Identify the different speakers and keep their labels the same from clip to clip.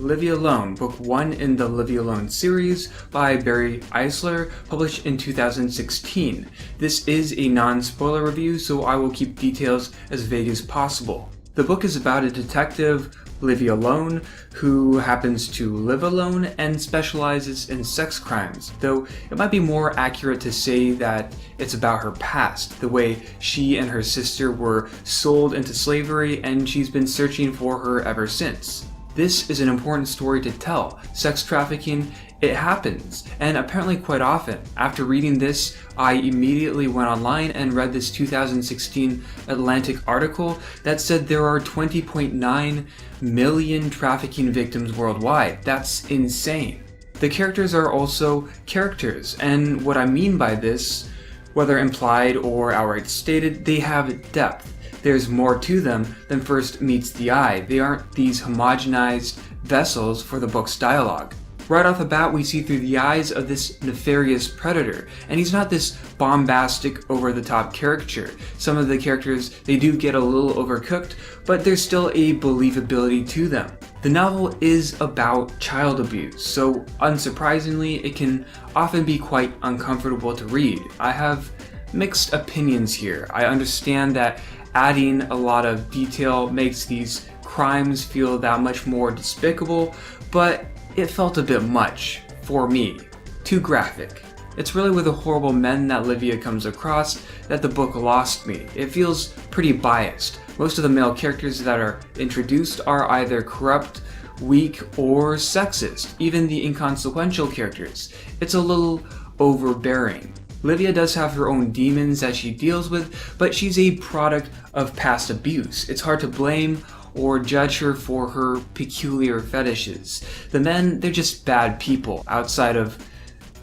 Speaker 1: Livia Lone, Book 1 in the Livia Lone series by Barry Eisler, published in 2016. This is a non-spoiler review, so I will keep details as vague as possible. The book is about a detective, Livia Lone, who happens to live alone and specializes in sex crimes, though it might be more accurate to say that it's about her past, the way she and her sister were sold into slavery and she's been searching for her ever since. This is an important story to tell. Sex trafficking, it happens, and apparently quite often. After reading this, I immediately went online and read this 2016 Atlantic article that said there are 20.9 million trafficking victims worldwide. That's insane. The characters are also characters, and what I mean by this, whether implied or outright stated, they have depth. There's more to them than first meets the eye. They aren't these homogenized vessels for the book's dialogue. Right off the bat, we see through the eyes of this nefarious predator, and he's not this bombastic, over-the-top caricature. Some of the characters, they do get a little overcooked, but there's still a believability to them. The novel is about child abuse, so unsurprisingly, it can often be quite uncomfortable to read. I have mixed opinions here. I understand that adding a lot of detail makes these crimes feel that much more despicable, but it felt a bit much, for me. Too graphic. It's really with the horrible men that Livia comes across that the book lost me. It feels pretty biased. Most of the male characters that are introduced are either corrupt, weak, or sexist. Even the inconsequential characters. It's a little overbearing. Livia does have her own demons that she deals with, but she's a product of past abuse. It's hard to blame or judge her for her peculiar fetishes. The men, they're just bad people, outside of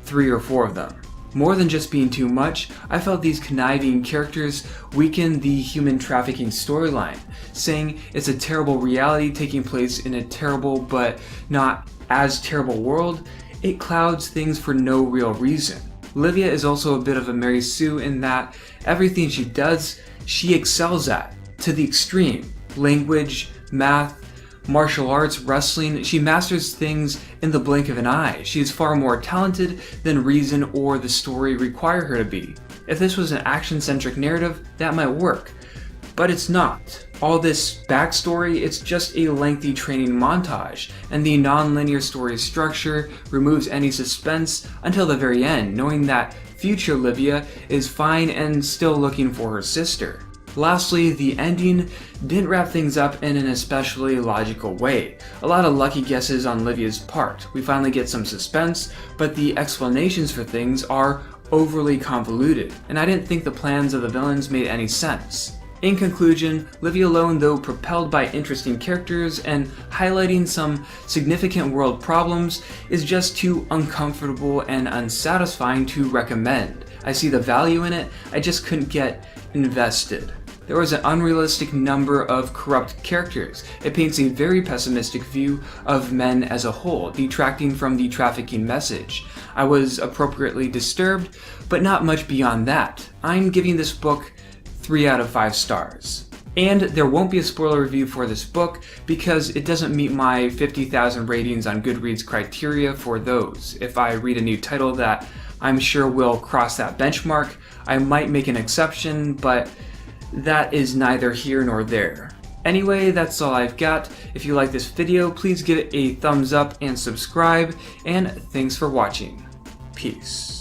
Speaker 1: 3 or 4 of them. More than just being too much, I felt these conniving characters weaken the human trafficking storyline, saying it's a terrible reality taking place in a terrible but not as terrible world. It clouds things for no real reason. Livia is also a bit of a Mary Sue in that everything she does, she excels at, to the extreme. Language, math, martial arts, wrestling, she masters things in the blink of an eye. She is far more talented than reason or the story require her to be. If this was an action-centric narrative, that might work. But it's not. All this backstory, it's just a lengthy training montage, and the non-linear story structure removes any suspense until the very end, knowing that future Livia is fine and still looking for her sister. Lastly, the ending didn't wrap things up in an especially logical way. A lot of lucky guesses on Livia's part. We finally get some suspense, but the explanations for things are overly convoluted, and I didn't think the plans of the villains made any sense. In conclusion, Livia Lone, though propelled by interesting characters and highlighting some significant world problems, is just too uncomfortable and unsatisfying to recommend. I see the value in it, I just couldn't get invested. There was an unrealistic number of corrupt characters. It paints a very pessimistic view of men as a whole, detracting from the trafficking message. I was appropriately disturbed, but not much beyond that. I'm giving this book 3 out of 5 stars. And there won't be a spoiler review for this book because it doesn't meet my 50,000 ratings on Goodreads criteria for those. If I read a new title that I'm sure will cross that benchmark, I might make an exception, but that is neither here nor there. Anyway, that's all I've got. If you like this video, please give it a thumbs up and subscribe, and thanks for watching. Peace.